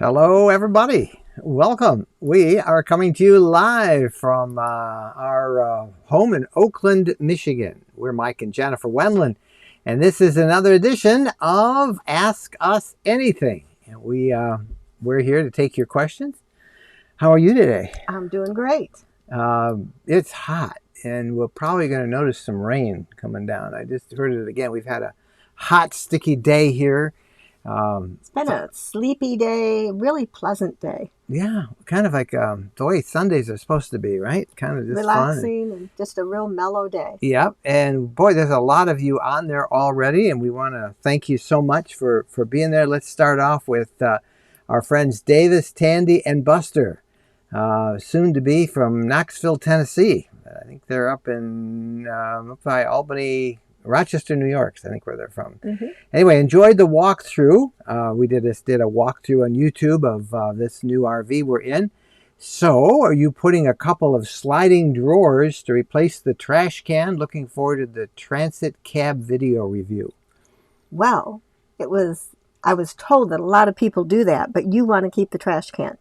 Hello, everybody. Welcome. We are coming to you live from our home in Oakland, Michigan. We're Mike and Jennifer Wendland, and this is another edition of Ask Us Anything. And we're here to take your questions. How are you today? I'm doing great. It's hot, and we're probably going to notice some rain coming down. I just heard it again. We've had a hot, sticky day here. It's been a sleepy day, really pleasant day. Yeah, kind of like the way Sundays are supposed to be, right? Kind of just relaxing fun. and just a real mellow day. Yep, and boy, there's a lot of you on there already, and we want to thank you so much for being there. Let's start off with our friends Davis, Tandy, and Buster, soon to be from Knoxville, Tennessee. I think they're up by Albany, Rochester, New York, I think where they're from. Mm-hmm. Anyway, enjoyed the walkthrough. We did a walkthrough on YouTube of this new RV we're in. So, are you putting a couple of sliding drawers to replace the trash can? Looking forward to the transit cab video review. Well, I was told that a lot of people do that, but you want to keep the trash can.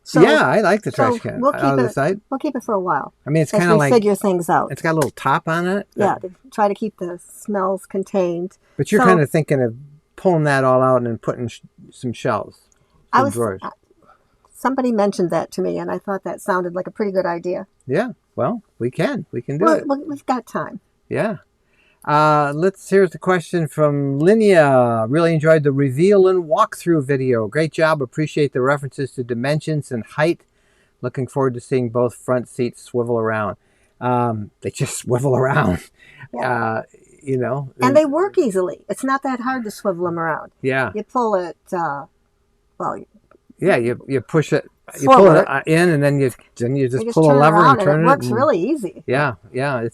So, yeah, I like the trash can out of the side. We'll keep it for a while. I mean, it's kind of like figure things out. It's got a little top on it. Yeah, to try to keep the smells contained. But you're kind of thinking of pulling that all out and putting some shelves, drawers. Somebody mentioned that to me, and I thought that sounded like a pretty good idea. Yeah, well, we can do it. We've got time. Yeah. Here's the question from Linnea. Really enjoyed the reveal and walkthrough video. Great job. Appreciate the references to dimensions and height. Looking forward to seeing both front seats swivel around. They just swivel around. Yeah. And they work easily. It's not that hard to swivel them around. Yeah. You pull it, yeah, you push it. You pull it in, and then you just pull a lever and turn it. It works really easy. Yeah. I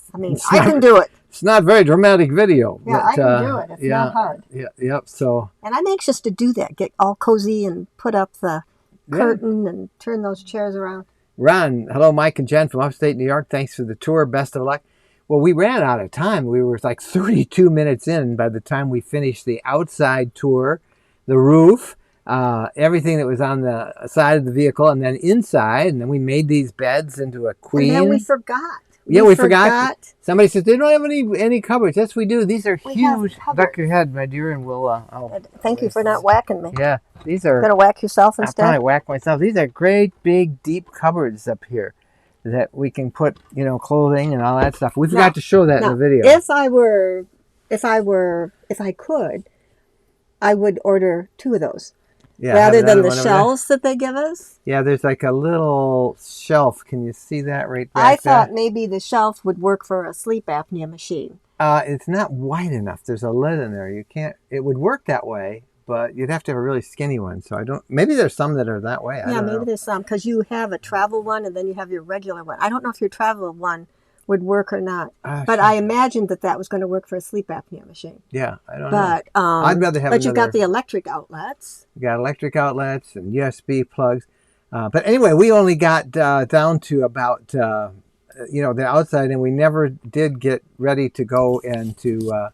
can do it. It's not very dramatic video. Yeah, I can do it. It's not hard. Yeah, yep. So. And I'm anxious to do that. Get all cozy and put up the curtain and turn those chairs around. Ron, hello, Mike and Jen from upstate New York. Thanks for the tour. Best of luck. Well, we ran out of time. We were like 32 minutes in by the time we finished the outside tour, the roof, everything that was on the side of the vehicle, and then inside. And then we made these beds into a queen. And then we forgot. Yeah, we forgot. Somebody says they don't have any cupboards. Yes, we do. These are huge. Duck your head, my dear, and we'll. Thank you for not whacking me. Yeah, these are. You're gonna whack yourself instead. I'll probably whack myself. These are great, big, deep cupboards up here that we can put, clothing and all that stuff. We forgot to show that in the video. If I could, I would order 2 of those. Yeah, rather than the shelves that they give us. Yeah, there's like a little shelf. Can you see that right back I thought maybe the shelf would work for a sleep apnea machine. It's not wide enough. There's a lid in there. It would work that way, but you'd have to have a really skinny one. So maybe there's some that are that way. Maybe there's some, because you have a travel one and then you have your regular one. I don't know if your travel one would work or not, but I imagined that was going to work for a sleep apnea machine. Yeah, I don't know. I'd rather have. But you've got the electric outlets. You got electric outlets and USB plugs. But anyway, we only got down to about the outside, and we never did get ready to go and to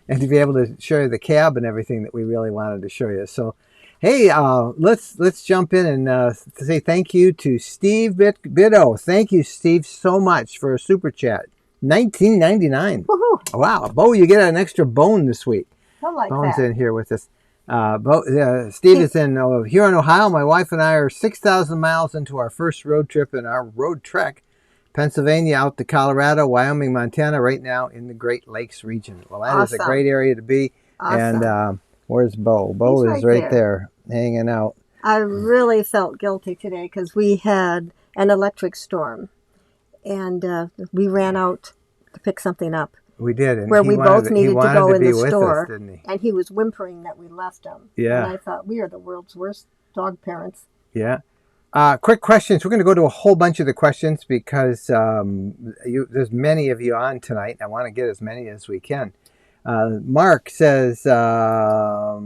be able to show you the cab and everything that we really wanted to show you. So. Hey, let's jump in and say thank you to Steve Biddo. Thank you, Steve, so much for a super chat. $19.99. Woohoo! Wow, Bo, you get an extra bone this week. I like Bone's that. in here with us. Steve is in here in Ohio. My wife and I are 6,000 miles into our first road trip in our road trek. Pennsylvania out to Colorado, Wyoming, Montana, right now in the Great Lakes region. Well, that is a great area to be. Awesome. And where's Bo? Bo is right there hanging out. I really felt guilty today because we had an electric storm, and we ran out to pick something up. We did, and where we both needed to go in the store, didn't he? And he was whimpering that we left him. Yeah, and I thought, we are the world's worst dog parents. Yeah. Quick questions. We're going to go to a whole bunch of the questions because there's many of you on tonight. I want to get as many as we can. Mark says, saw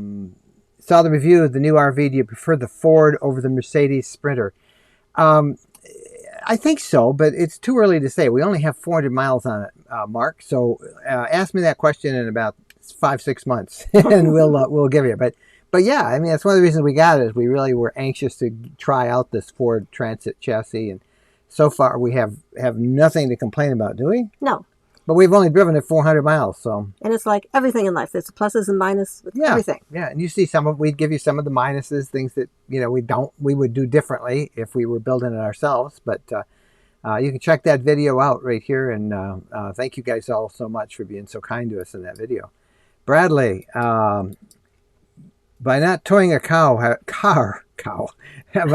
the review of the new RV. Do you prefer the Ford over the Mercedes Sprinter? I think so, but it's too early to say. We only have 400 miles on it, Mark. So ask me that question in about 5-6 months, and we'll give you. But But yeah, I mean, that's one of the reasons we got it. Is we really were anxious to try out this Ford Transit chassis, and so far we have nothing to complain about, do we? No. But we've only driven it 400 miles, so. And it's like everything in life. There's pluses and minuses with everything. Yeah, and you see we'd give you some of the minuses, things that, we would do differently if we were building it ourselves. But you can check that video out right here, and thank you guys all so much for being so kind to us in that video. Bradley, by not towing a by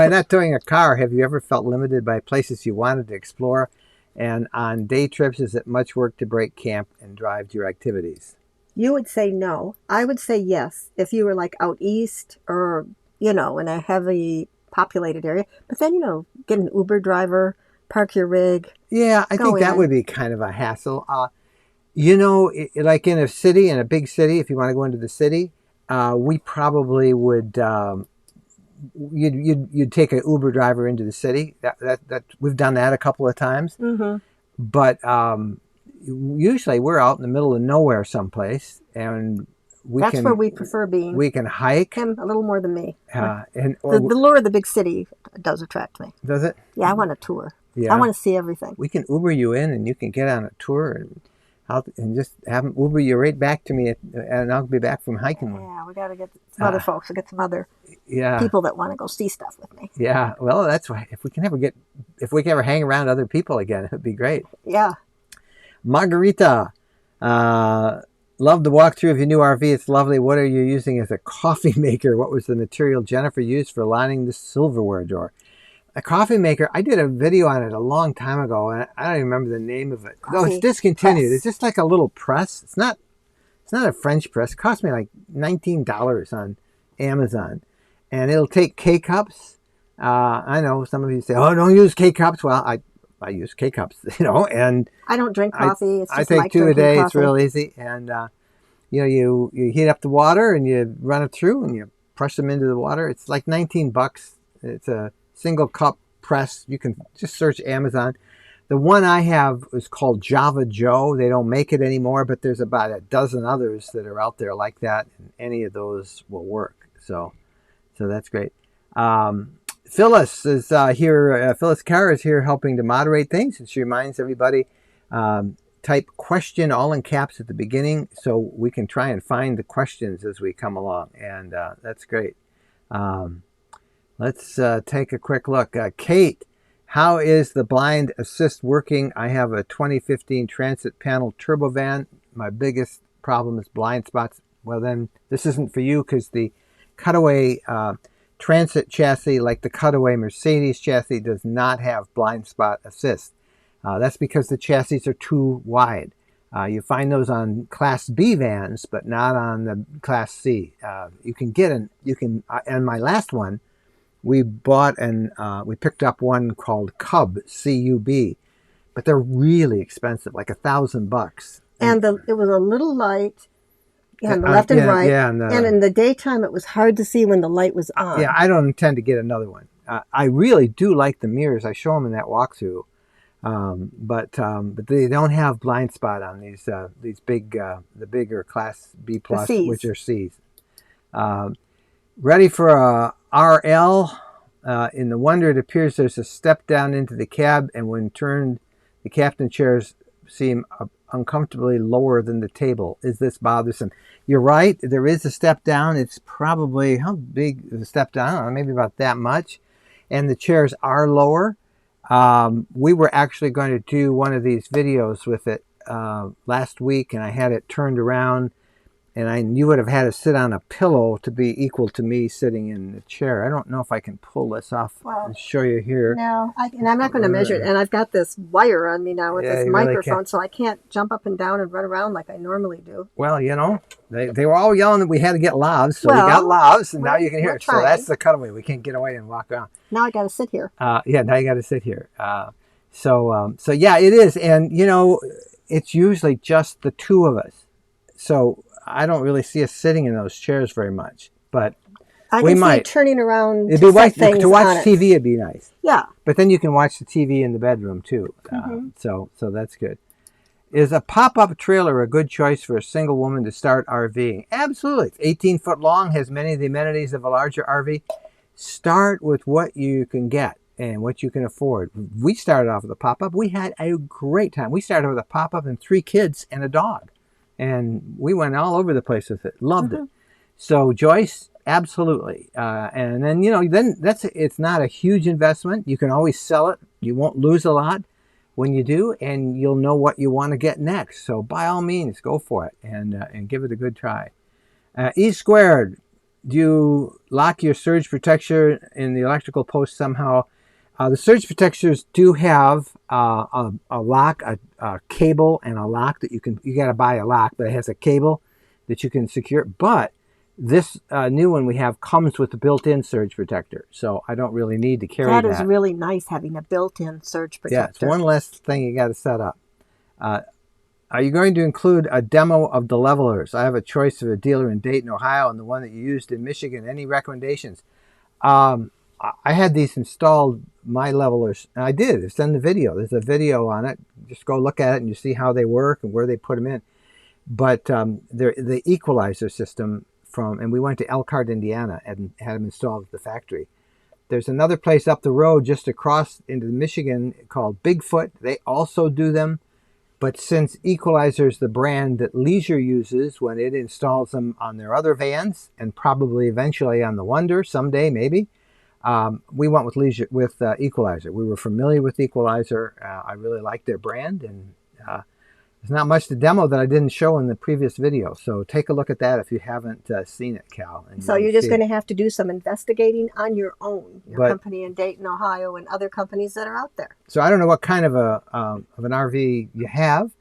not towing a car, have you ever felt limited by places you wanted to explore? And on day trips, is it much work to break camp and drive to your activities? You would say no. I would say yes if you were like out east or, in a heavy populated area. But then, get an Uber driver, park your rig. Yeah, I think that would be kind of a hassle. Like in a big city, if you want to go into the city, we probably would... You'd take an Uber driver into the city. That we've done that a couple of times. Mm-hmm. But usually we're out in the middle of nowhere someplace, and that's where we prefer being. We can hike. Him a little more than me. The lure of the big city does attract me. Does it? Yeah, I want a tour. Yeah. I want to see everything. We can Uber you in, and you can get on a tour and just have them Uber you right back to me, and I'll be back from hiking. Yeah, we got to get some other folks. We'll get some other people that want to go see stuff with me. Yeah, well, that's why if we can ever hang around other people again, it would be great. Yeah. Margarita, love the walkthrough of your new RV. It's lovely. What are you using as a coffee maker? What was the material Jennifer used for lining the silverware drawer? A coffee maker, I did a video on it a long time ago, and I don't even remember the name of it. No, it's discontinued. Press. It's just like a little press. It's not a French press. It cost me like $19 on Amazon. And it'll take K-cups. I know some of you say, oh, don't use K-cups. Well, I use K-cups, and I don't drink coffee. I take 2 a day. It's real easy. And, you heat up the water and you run it through and you push them into the water. It's like $19. It's a single cup press. You can just search Amazon. The one I have is called Java Joe. They don't make it anymore, but there's about a dozen others that are out there like that, and any of those will work. So that's great. Phyllis is here. Phyllis Carr is here helping to moderate things, and she reminds everybody type question all in caps at the beginning so we can try and find the questions as we come along, and that's great. Let's take a quick look. Kate, how is the blind assist working? I have a 2015 Transit panel turbo van. My biggest problem is blind spots. Well, then this isn't for you because the cutaway Transit chassis, like the cutaway Mercedes chassis, does not have blind spot assist. That's because the chassis are too wide. You find those on Class B vans, but not on the Class C. You can and my last one, we bought and we picked up one called Cub, C-U-B, but they're really expensive, like $1,000. And it was a little light on the left and right. Yeah, and in the daytime, it was hard to see when the light was on. Yeah, I don't intend to get another one. I really do like the mirrors. I show them in that walkthrough, but they don't have blind spot on these the bigger Class B plus, which are C's. Ready for a RL. In the Wonder, it appears there's a step down into the cab, and when turned, the captain chairs seem uncomfortably lower than the table. Is this bothersome? You're right. There is a step down. It's probably, how big is the step down? I don't know, maybe about that much. And the chairs are lower. We were actually going to do one of these videos with it last week, and I had it turned around, and you would have had to sit on a pillow to be equal to me sitting in the chair. I don't know if I can pull this off and show you here. No, and I'm not going to measure it. And I've got this wire on me now with this microphone, so I can't jump up and down and run around like I normally do. Well, they were all yelling that we had to get lavs, so we got lavs, and now you can hear it. So that's the cutaway. We can't get away and walk around. Now I got to sit here. Now you got to sit here. So yeah, it is. And, it's usually just the two of us. So I don't really see us sitting in those chairs very much, but we might. Turning around to watch TV. It'd be nice. Yeah. But then you can watch the TV in the bedroom too. So that's good. Is a pop-up trailer a good choice for a single woman to start RVing? Absolutely. It's 18 foot long, has many of the amenities of a larger RV. Start with what you can get and what you can afford. We started off with a pop-up. We had a great time. We started with a pop-up and 3 kids and a dog. And we went all over the place with it. Loved it. So Joyce, absolutely. And then, then it's not a huge investment. You can always sell it. You won't lose a lot when you do, and you'll know what you want to get next. So by all means, go for it and give it a good try. E squared, do you lock your surge protector in the electrical post somehow? The surge protectors do have a lock, a cable, and a lock that you got to buy a lock, but it has a cable that you can secure. But this new one we have comes with a built-in surge protector, so I don't really need to carry that. That is really nice, having a built-in surge protector. Yeah, it's one less thing you got to set up. Are you going to include a demo of the levelers? I have a choice of a dealer in Dayton, Ohio, and the one that you used in Michigan. Any recommendations? I had these installed, my levelers, and I did. It's in the video. There's a video on it. Just go look at it and you see how they work and where they put them in. But the equalizer system and we went to Elkhart, Indiana, and had them installed at the factory. There's another place up the road just across into Michigan called Bigfoot. They also do them. But since Equalizer is the brand that Leisure uses when it installs them on their other vans, and probably eventually on the Wonder someday, maybe, we went with Equalizer. We were familiar with Equalizer. I really like their brand, and there's not much to demo that I didn't show in the previous video. So take a look at that if you haven't seen it, Cal. So you're just going to have to do some investigating on your own. Your company in Dayton, Ohio, and other companies that are out there. So I don't know what kind of an RV you have.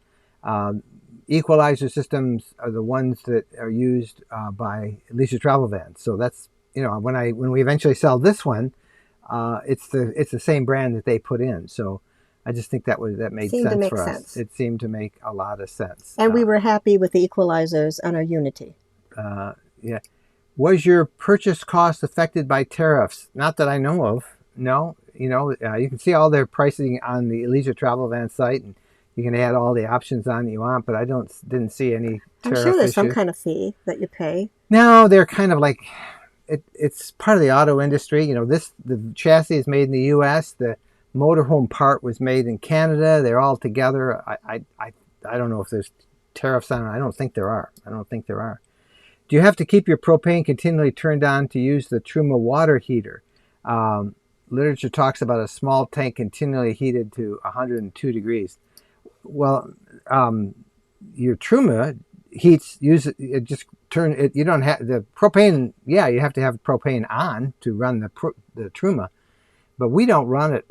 Equalizer systems are the ones that are used by Leisure Travel Vans. So that's, when we eventually sell this one, it's the same brand that they put in. So I just think that made sense for us. It seemed to make a lot of sense. And we were happy with the equalizers on our Unity. Yeah. Was your purchase cost affected by tariffs? Not that I know of. No. You can see all their pricing on the Leisure Travel Van site, and you can add all the options on that you want, but I didn't see any tariff I'm sure there's issues. some kind of fee that you pay. No, they're kind of like, it's part of the auto industry. The chassis is made in the U.S., the motorhome part was made in Canada. They're all together. I don't know if there's tariffs on it. I don't think there are. Do you have to keep your propane continually turned on to use the Truma water heater? Literature talks about a small tank continually heated to 102 degrees. Well, your Truma just turn it. You don't have the propane. Yeah, you have to have propane on to run the Truma, but we don't run it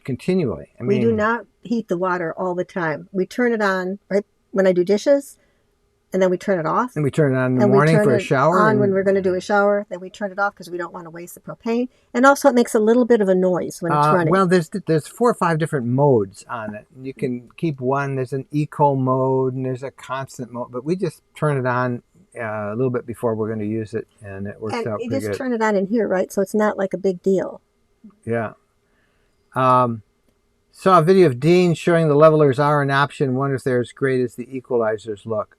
continually. We do not heat the water all the time. We turn it on right when I do dishes, and then we turn it off. And we turn it on in the morning for a shower. On when we're going to do a shower, then we turn it off because we don't want to waste the propane. And also, it makes a little bit of a noise when it's running. Well, there's 4 or 5 different modes on it. You can keep one. There's an eco mode and there's a constant mode. But we just turn it on a little bit before we're going to use it, and it works out pretty good. You just turn it on in here, right? So it's not like a big deal. Yeah. Saw a video of Dean showing the levelers are an option. Wonder if they're as great as the equalizers look.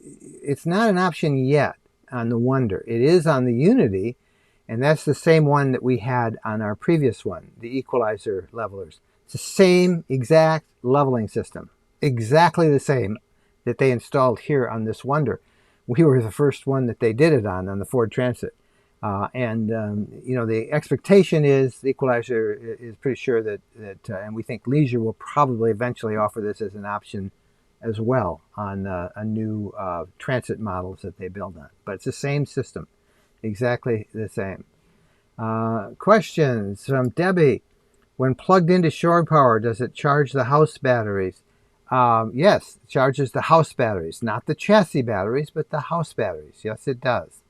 It's not an option yet on the Wonder. It is on the Unity, and that's the same one that we had on our previous one, the equalizer levelers. It's the same exact leveling system, exactly the same that they installed here on this Wonder. We were the first one that they did it on the Ford Transit. The expectation is the equalizer is pretty sure that and we think Leisure will probably eventually offer this as an option as well on a new transit models that they build on. But it's the same system, exactly the same. Questions from Debbie. When plugged into shore power, does it charge the house batteries? Yes, it charges the house batteries, not the chassis batteries, but the house batteries. Yes, it does.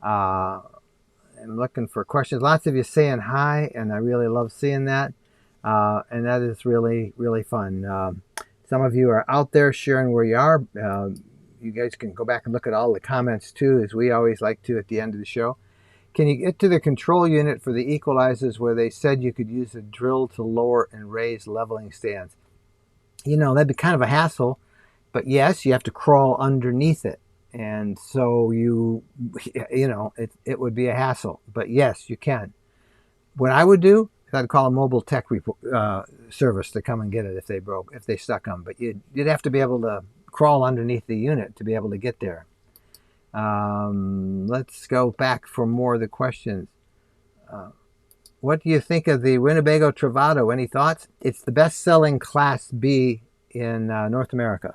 I'm looking for questions. Lots of you saying hi, and I really love seeing that. And that is really, really fun. Some of you are out there sharing where you are. You guys can go back and look at all the comments too, as we always like to at the end of the show. Can you get to the control unit for the equalizers where they said you could use a drill to lower and raise leveling stands? that'd be kind of a hassle. But yes, you have to crawl underneath it. And so it would be a hassle. But yes, you can. What I would do is I'd call a mobile tech service to come and get it if they stuck them. But you'd have to be able to crawl underneath the unit to be able to get there. Let's go back for more of the questions. What do you think of the Winnebago Travato? Any thoughts? It's the best-selling Class B in North America.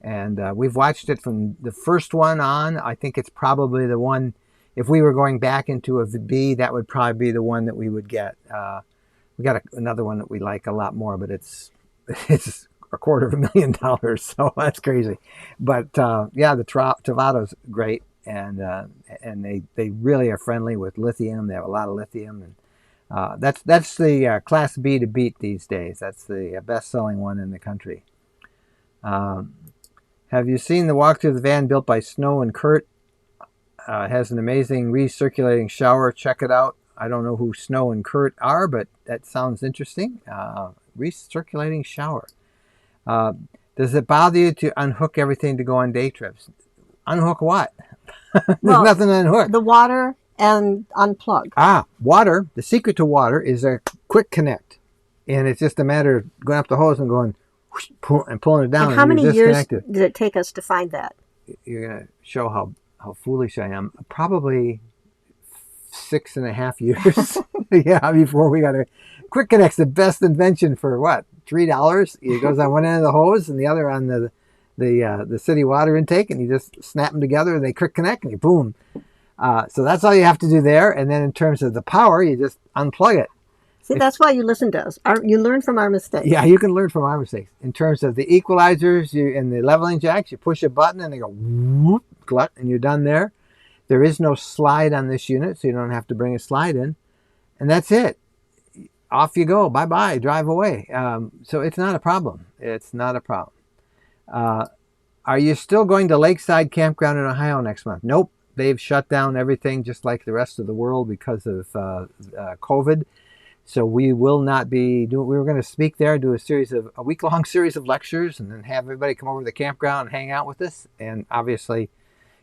And we've watched it from the first one on. I think it's probably the one, if we were going back into a B, that would probably be the one that we would get. We got another one that we like a lot more, but it's $250,000, so that's crazy. But yeah, the Travato's great, and they really are friendly with lithium. They have a lot of lithium, and that's the Class B to beat these days. That's the best-selling one in the country. Have you seen the walk through the van built by Snow and Kurt? It has an amazing recirculating shower. Check it out. I don't know who Snow and Kurt are, but that sounds interesting. Recirculating shower. Does it bother you to unhook everything to go on day trips? Unhook what? There's nothing to unhook. The water and unplug. Water. The secret to water is a quick connect. And it's just a matter of going up the hose and going whoosh, and pulling it down. And how many years did it take us to find that? You're going to show how foolish I am. Probably 6.5 years. Yeah, before we got a quick connect's the best invention for what? $3. It goes on one end of the hose and the other on the city water intake, and you just snap them together and they quick connect and you boom. So that's all you have to do there. And then in terms of the power, you just unplug it. See, that's why you listen to us. You learn from our mistakes. Yeah, you can learn from our mistakes. In terms of the equalizers and the leveling jacks, you push a button and they go whoop, glut, and you're done there. There is no slide on this unit, so you don't have to bring a slide in. And that's it. Off you go. Bye-bye. Drive away. So it's not a problem. It's not a problem. Are you still going to Lakeside Campground in Ohio next month? Nope. They've shut down everything just like the rest of the world because of COVID. So we will not be doing, we were going to speak there, do a week-long series of lectures, and then have everybody come over to the campground and hang out with us. And obviously,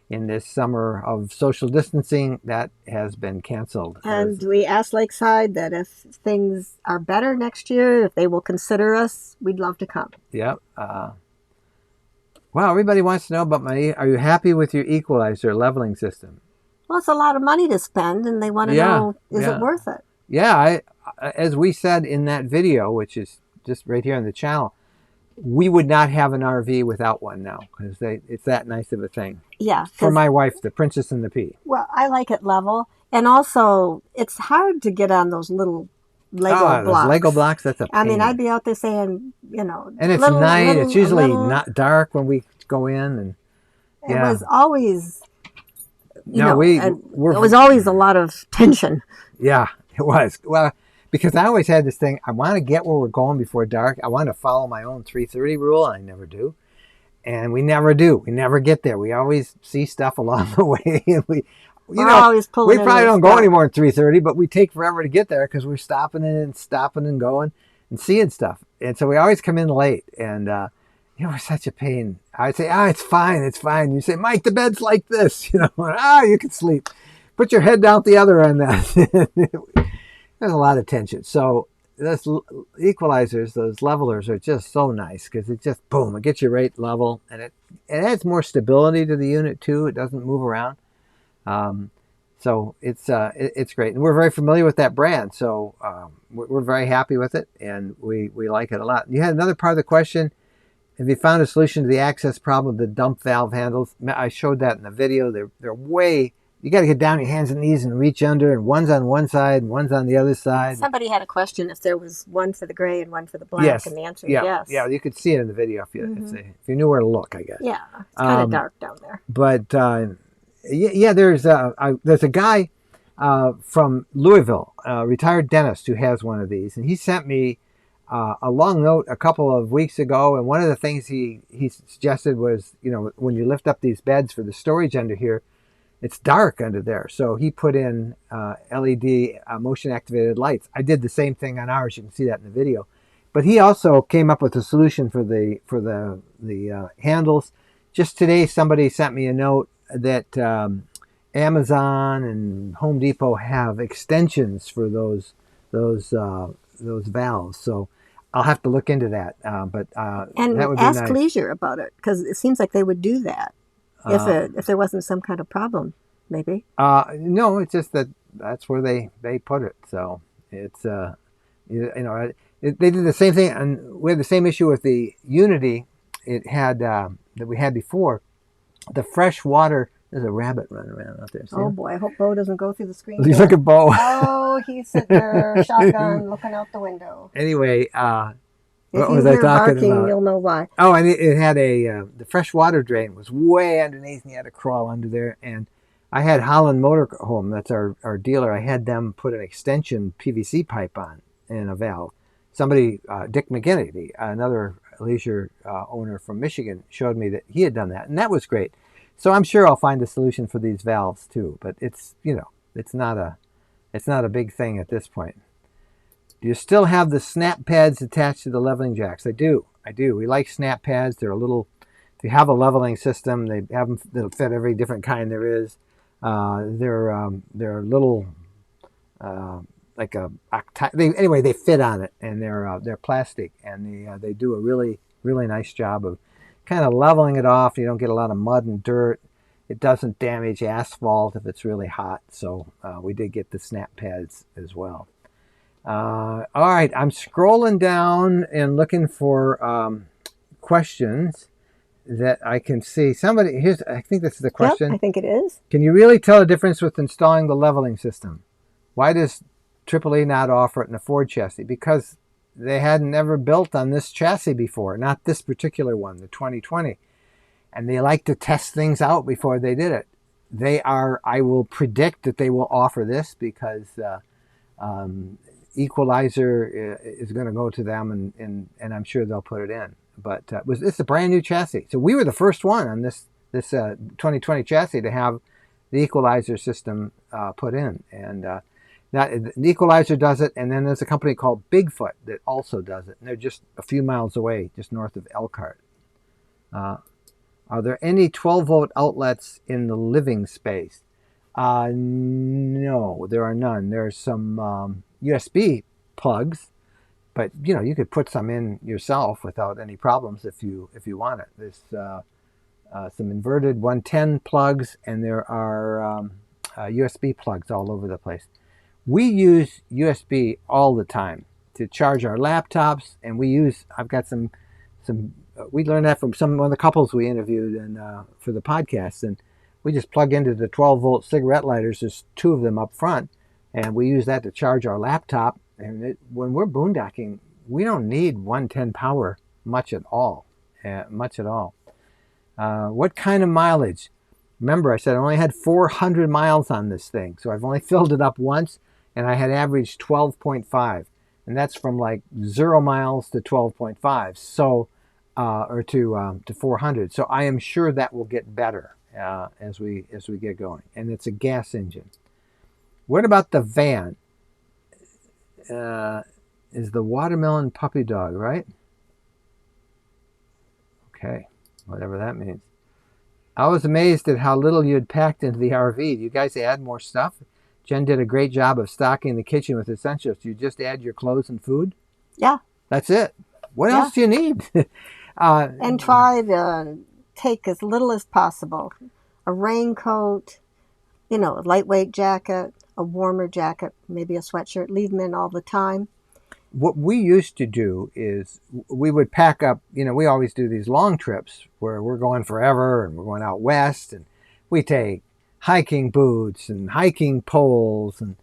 in this summer of social distancing, that has been canceled. And we asked Lakeside that if things are better next year, if they will consider us, we'd love to come. Yep. Well, everybody wants to know about are you happy with your equalizer leveling system? Well, it's a lot of money to spend, and they want to know, is it worth it? Yeah, as we said in that video, which is just right here on the channel, we would not have an RV without one now, because it's that nice of a thing. Yeah. For my wife, the Princess and the Pea. Well, I like it level. And also, it's hard to get on those little Lego blocks. Those Lego blocks, that's a pain. I mean, I'd be out there saying, And it's night. It's usually not dark when we go in. And it was always, it was always a lot of tension. Yeah, it was. Well, because I always had this thing, I want to get where we're going before dark. I want to follow my own 3:30 rule, and I never do. And we never do. We never get there. We always see stuff along the way. And we're always pulling we probably don't go any more than 3:30, but we take forever to get there because we're stopping and going and seeing stuff. And so we always come in late. And, we're such a pain. I'd say, it's fine. It's fine. You say, Mike, the bed's like this. You can sleep. Put your head down the other end. There's a lot of tension. So those equalizers, those levelers are just so nice because it just, boom, it gets you right level. And it adds more stability to the unit, too. It doesn't move around. So it's great. And we're very familiar with that brand. So we're very happy with it. And we like it a lot. You had another part of the question. Have you found a solution to the access problem of the dump valve handles? I showed that in the video. They're way... You got to get down on your hands and knees and reach under, and one's on one side and one's on the other side. Somebody had a question if there was one for the gray and one for the black, and the answer is yes. Yeah, you could see it in the video if you knew where to look, I guess. Yeah, it's kind of dark down there. But there's a guy from Louisville, a retired dentist, who has one of these, and he sent me a long note a couple of weeks ago, and one of the things he suggested was, when you lift up these beds for the storage under here, it's dark under there. So he put in LED motion activated lights. I did the same thing on ours. You can see that in the video. But he also came up with a solution for the handles. Just today, somebody sent me a note that Amazon and Home Depot have extensions for those valves. So I'll have to look into that. But that And would be ask nice. Leisure about it, because it seems like they would do that if there wasn't some kind of problem, maybe. No, it's just that's where they put it. So it's they did the same thing, and we had the same issue with the Unity. It had that we had before. The fresh water. There's a rabbit running around out there. See Oh him? boy, I hope Bo doesn't go through the screen You door. look at Bo. Oh, he's sitting there, shotgun, looking out the window. Anyway, If what you was I hear talking barking, about? you'll know why. Oh, and it had the fresh water drain was way underneath, and you had to crawl under there. And I had Holland Motorhome, that's our dealer. I had them put an extension PVC pipe on and a valve. Somebody, Dick McGinnity, another Leisure owner from Michigan, showed me that he had done that, and that was great. So I'm sure I'll find a solution for these valves too. But it's not a big thing at this point. Do you still have the snap pads attached to the leveling jacks? I do. We like snap pads. They're a little. If you have a leveling system, they have them that'll fit every different kind there is. They're little like a anyway. They fit on it, and they're plastic, and they do a really nice job of kind of leveling it off. You don't get a lot of mud and dirt. It doesn't damage asphalt if it's really hot. So we did get the snap pads as well. All right, I'm scrolling down and looking for questions that I can see. I think this is the question. Yep, I think it is. Can you really tell a difference with installing the leveling system? Why does AAA not offer it in a Ford chassis? Because they hadn't ever built on this chassis before, not this particular one, the 2020. And they like to test things out before they did it. I will predict that they will offer this because Equalizer is going to go to them, and I'm sure they'll put it in. But it's a brand new chassis, so we were the first one on this 2020 chassis to have the Equalizer system put in. And the Equalizer does it, and then there's a company called Bigfoot that also does it, and they're just a few miles away, just north of Elkhart. Are there any 12-volt outlets in the living space? No, there are none. There's some USB plugs, but you could put some in yourself without any problems if you want it. There's some inverted 110 plugs, and there are USB plugs all over the place. We use USB all the time to charge our laptops, and I've got some we learned that from one of the couples we interviewed and for the podcast, and we just plug into the 12-volt cigarette lighters. There's two of them up front, and we use that to charge our laptop. And when we're boondocking, we don't need 110 power much at all. What kind of mileage? Remember, I said I only had 400 miles on this thing, so I've only filled it up once, and I had averaged 12.5, and that's from like 0 miles to 12.5. So. Or to 400. So I am sure that will get better as we get going. And it's a gas engine. What about the van? Is the watermelon puppy dog, right? Okay, whatever that means. I was amazed at how little you had packed into the RV. Do you guys add more stuff? Jen did a great job of stocking the kitchen with essentials. Do you just add your clothes and food? Yeah. That's it. What else do you need? And try to take as little as possible. A raincoat, a lightweight jacket, a warmer jacket, maybe a sweatshirt. Leave them in all the time. What we used to do is we would pack up, we always do these long trips where we're going forever and we're going out west, and we take hiking boots and hiking poles and,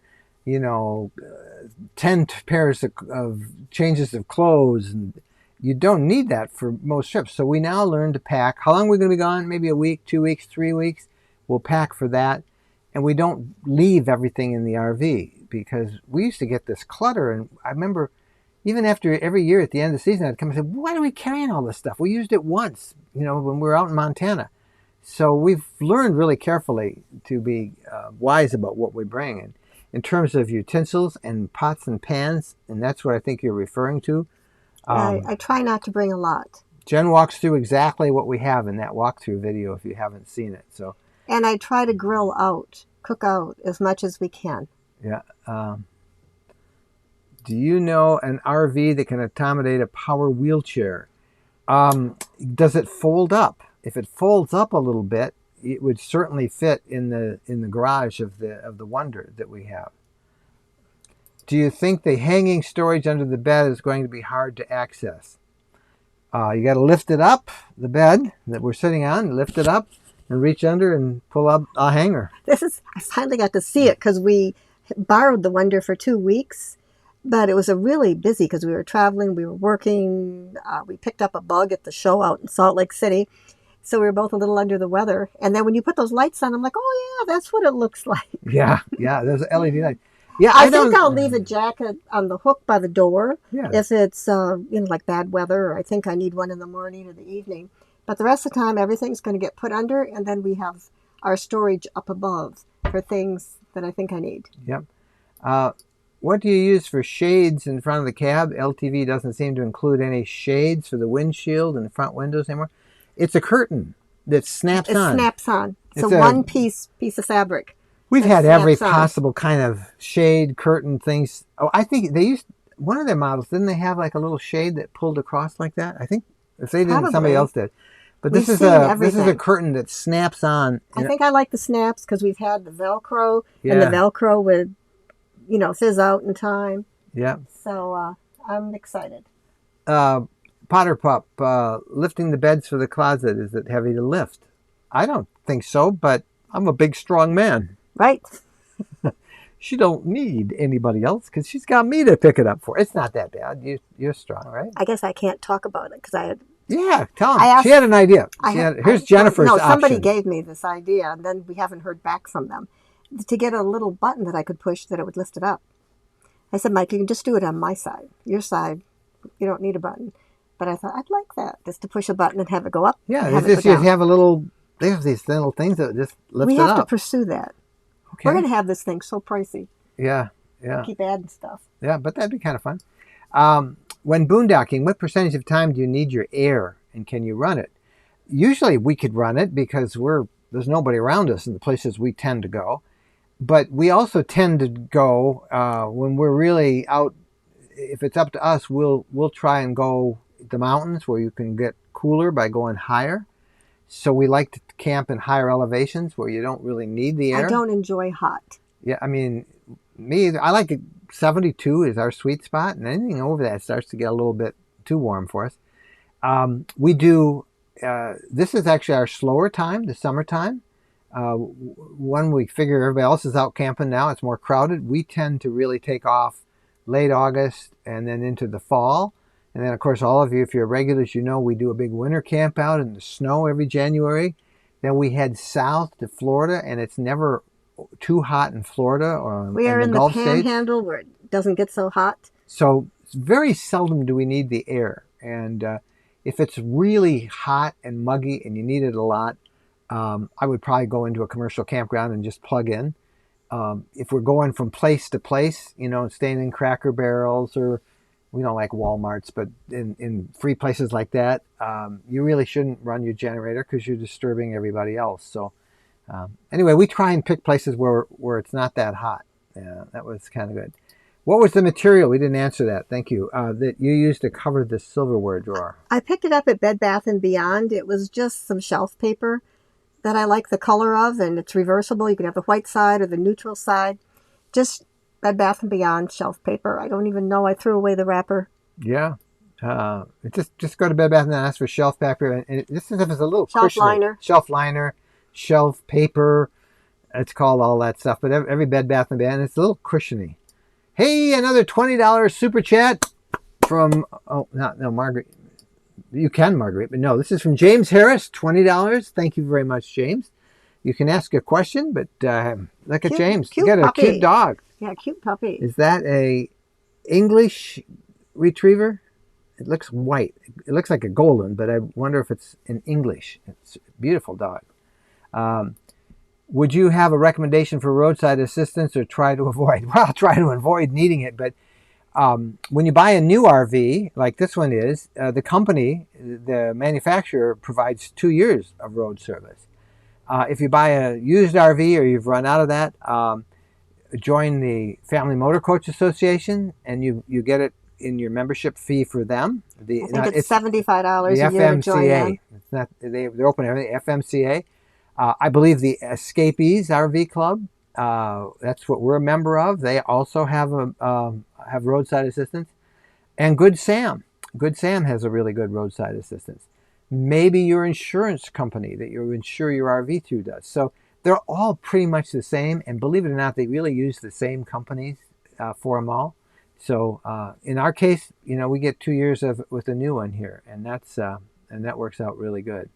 10 pairs of changes of clothes, and you don't need that for most trips. So we now learn to pack. How long are we going to be gone? Maybe a week, 2 weeks, 3 weeks. We'll pack for that. And we don't leave everything in the RV because we used to get this clutter. And I remember even after every year at the end of the season, I'd come and say, why are we carrying all this stuff? We used it once, when we were out in Montana. So we've learned really carefully to be wise about what we bring. And in terms of utensils and pots and pans, and that's what I think you're referring to, I try not to bring a lot. Jen walks through exactly what we have in that walkthrough video if you haven't seen it. So, and I try to grill out, cook out as much as we can. Yeah. Do you know an RV that can accommodate a power wheelchair? Does it fold up? If it folds up a little bit, it would certainly fit in the garage of the Wonder that we have. Do you think the hanging storage under the bed is going to be hard to access? You got to lift it up, the bed that we're sitting on, lift it up and reach under and pull up a hanger. I finally got to see it because we borrowed the Wonder for 2 weeks, but it was a really busy because we were traveling, we were working, we picked up a bug at the show out in Salt Lake City. So we were both a little under the weather. And then when you put those lights on, I'm like, oh yeah, that's what it looks like. Yeah, there's an LED light. Yeah, I think I'll leave a jacket on the hook by the door if it's like bad weather, or I think I need one in the morning or the evening. But the rest of the time, everything's going to get put under, and then we have our storage up above for things that I think I need. Yep. What do you use for shades in front of the cab? LTV doesn't seem to include any shades for the windshield and the front windows anymore. It's a curtain that snaps on. It snaps on. It's a one-piece of fabric. We've had every possible kind of shade, curtain things. Oh, I think they used, one of their models, didn't they have like a little shade that pulled across like that? I think if they didn't, somebody else did. But this is a curtain that snaps on. I think I like the snaps because we've had the Velcro, and the Velcro would, fizz out in time. Yeah. So I'm excited. Potter Pup, lifting the beds for the closet, is it heavy to lift? I don't think so, but I'm a big, strong man. Right. She don't need anybody else because she's got me to pick it up for. It's not that bad. You're strong, right? I guess I can't talk about it because I had... Yeah, tell him. She had an idea. Here's Jennifer's option. Somebody gave me this idea, and then we haven't heard back from them. To get a little button that I could push that it would lift it up. I said, Mike, you can just do it on my side. Your side, you don't need a button. But I thought, I'd like that, just to push a button and have it go up. Yeah, you have a little... They have these little things that just lift it up. We have to pursue that. Okay. We're going to have this thing so pricey. Yeah. Keep adding stuff. Yeah, but that'd be kind of fun. When boondocking, what percentage of time do you need your air, and can you run it? Usually we could run it because there's nobody around us in the places we tend to go. But we also tend to go when we're really out. If it's up to us, we'll try and go the mountains where you can get cooler by going higher. So we like to camp in higher elevations where you don't really need the air. I don't enjoy hot. Yeah, I mean, I like it. 72 is our sweet spot, and anything over that starts to get a little bit too warm for us. We do, this is actually our slower time, the summertime. When we figure everybody else is out camping now, it's more crowded. We tend to really take off late August and then into the fall. And then, of course, all of you, if you're regulars, we do a big winter camp out in the snow every January. Then we head south to Florida, and it's never too hot in Florida or we are in the Panhandle where it doesn't get so hot. So very seldom do we need the air. And if it's really hot and muggy and you need it a lot, I would probably go into a commercial campground and just plug in. If we're going from place to place, staying in Cracker Barrels, or we don't like Walmarts, but in free places like that, you really shouldn't run your generator because you're disturbing everybody else. So anyway, we try and pick places where it's not that hot. Yeah, that was kind of good. What was the material? We didn't answer that. Thank you. That you used to cover the silverware drawer. I picked it up at Bed Bath & Beyond. It was just some shelf paper that I like the color of, and it's reversible. You can have the white side or the neutral side. Just Bed Bath & Beyond shelf paper. I don't even know. I threw away the wrapper. Yeah. Just go to Bed Bath & Beyond, ask for shelf paper. And this is if it's a little shelf liner. Shelf liner, shelf paper. It's called all that stuff. But every Bed Bath & Beyond, it's a little cushiony. Hey, another $20 super chat from, Margaret. You can, Margaret, but no, this is from James Harris, $20. Thank you very much, James. You can ask a question, but look at James. You got a cute dog. Yeah, cute puppy. Is that a English retriever? It looks white. It looks like a golden, but I wonder if it's in English. It's a beautiful dog. Would you have a recommendation for roadside assistance or try to avoid? Well, I'll try to avoid needing it, but when you buy a new RV, like this one is, the company, the manufacturer, provides 2 years of road service. If you buy a used RV or you've run out of that, join the Family Motor Coach Association, and you get it in your membership fee for them. I think it's $75 a year to join them. It's not, they're open to everything. FMCA. I believe the Escapees RV Club. That's what we're a member of. They also have roadside assistance. And Good Sam. Good Sam has a really good roadside assistance. Maybe your insurance company that you insure your RV through does. So they're all pretty much the same. And believe it or not, they really use the same companies for them all. So in our case, we get 2 years with a new one here, and that works out really good.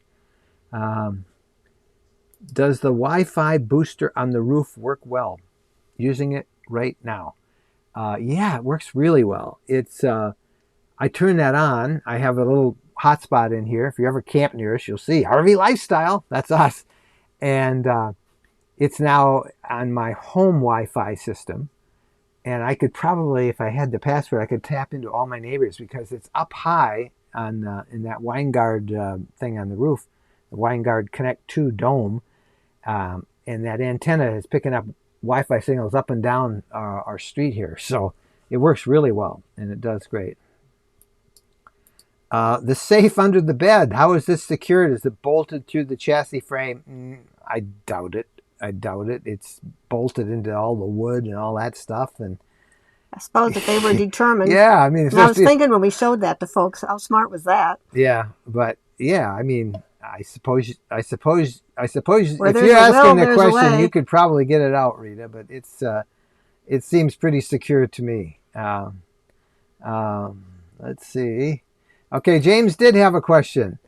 Does the Wi-Fi booster on the roof work well? Using it right now. Yeah, it works really well. It's I turn that on. I have a little hotspot in here. If you ever camp near us, you'll see RV Lifestyle. That's us. And it's now on my home Wi-Fi system. And I could probably, if I had the password, I could tap into all my neighbors because it's up high on in that Winegard thing on the roof, the Winegard Connect 2 dome. And that antenna is picking up Wi-Fi signals up and down our street here. So it works really well, and it does great. The safe under the bed, how is this secured? Is it bolted through the chassis frame? I doubt it. It's bolted into all the wood and all that stuff. And I suppose if they were determined. Yeah, I mean, I was thinking when we showed that to folks, how smart was that? Yeah, but yeah, I mean, I suppose if you're asking the question, you could probably get it out, Rita. But it seems pretty secure to me. Let's see. Okay, James did have a question.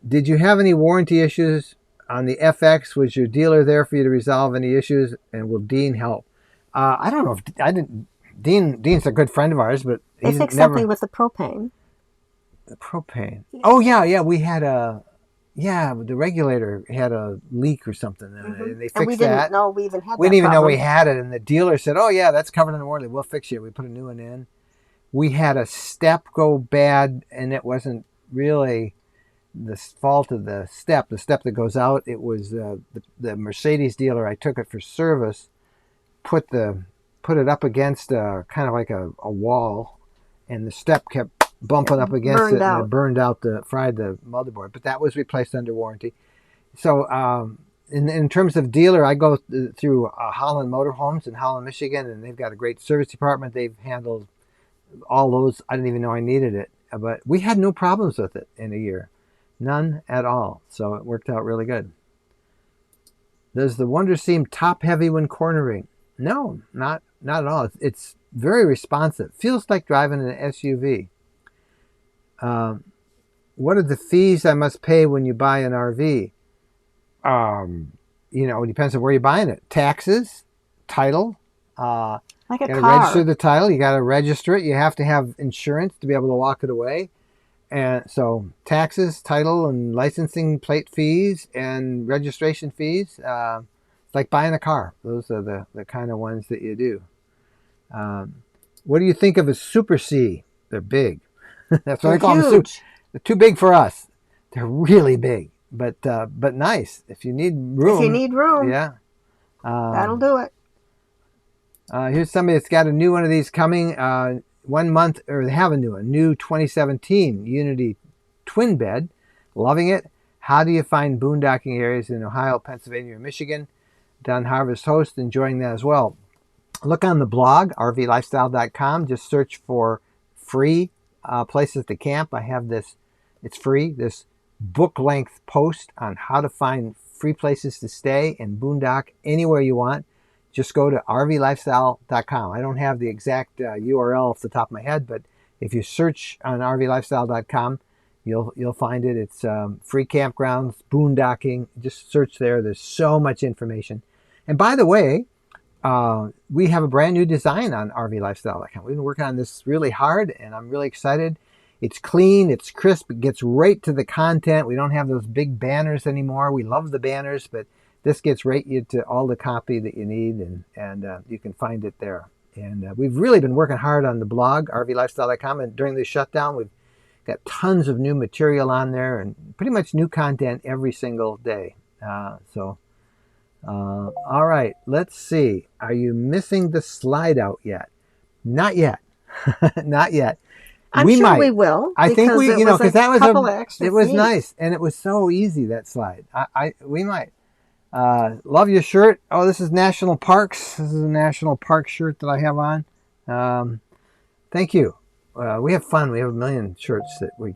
Did you have any warranty issues on the FX? Was your dealer there for you to resolve any issues? And will Dean help? I don't know if I didn't. Dean's a good friend of ours, but they fixed something with the propane. The propane. Oh yeah. We had the regulator had a leak or something, and they fixed that. And we didn't know we even had. We didn't even know we had it, and the dealer said, "Oh yeah, that's covered in the warranty. We'll fix it." We put a new one in. We had a step go bad, and it wasn't really the fault of the step that goes out. It was the Mercedes dealer. I took it for service, put it up against kind of like a wall, and the step kept bumping up against it, and it burned out fried the motherboard. But that was replaced under warranty. So in terms of dealer, I go through Holland Motorhomes in Holland, Michigan, and they've got a great service department. They've handled all those. I didn't even know I needed it, but we had no problems with it in a year. None at all. So it worked out really good. Does the Wonder seem top heavy when cornering? No, not at all. It's very responsive. Feels like driving an SUV. What are the fees I must pay when you buy an RV? It depends on where you're buying it. Taxes, title. Like a car. You got to register the title. You got to register it. You have to have insurance to be able to walk it away. And so taxes, title, and licensing plate fees and registration fees. It's like buying a car. Those are the kind of ones that you do. What do you think of a Super C? They're big. That's what I call them. They're too big for us. They're really big, but nice. If you need room. Yeah. That'll do it. Here's somebody that's got a new one of these coming. 1 month, or they have a new 2017 Unity twin bed. Loving it. How do you find boondocking areas in Ohio, Pennsylvania, or Michigan? Done Harvest Host, enjoying that as well. Look on the blog, rvlifestyle.com. Just search for free places to camp. I have this, it's free, this book-length post on how to find free places to stay and boondock anywhere you want. Just go to rvlifestyle.com. I don't have the exact URL off the top of my head, but if you search on rvlifestyle.com, you'll find it. It's free campgrounds, boondocking. Just search there. There's so much information. And by the way, we have a brand new design on rvlifestyle.com. We've been working on this really hard, and I'm really excited. It's clean, it's crisp, it gets right to the content. We don't have those big banners anymore. We love the banners, but this gets right you to all the copy that you need, and you can find it there. And we've really been working hard on the blog, rvlifestyle.com, and during the shutdown, we've got tons of new material on there and pretty much new content every single day. All right, let's see. Are you missing the slide out yet? Not yet. Not yet. I'm sure we will. I think we, because that was it was nice, and it was so easy, that slide. We might. Love your shirt. Oh, this is National Parks. This is a National Park shirt that I have on. Thank you. We have fun. We have a million shirts that we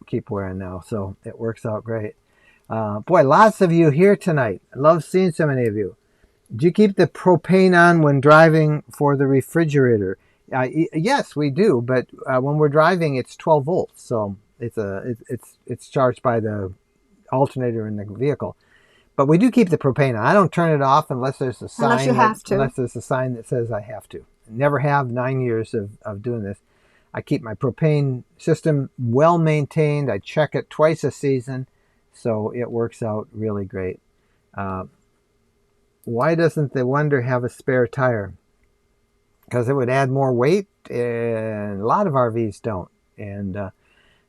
keep wearing now, so it works out great. Boy, lots of you here tonight. I love seeing so many of you. Do you keep the propane on when driving for the refrigerator? Yes, we do, but when we're driving, it's 12 volts, so it's charged by the alternator in the vehicle. But we do keep the propane on. I don't turn it off unless there's a sign. Unless there's a sign that says I have to. Never have. 9 years of doing this. I keep my propane system well maintained. I check it twice a season, so it works out really great. Why doesn't the Wonder have a spare tire? Because it would add more weight, and a lot of RVs don't. And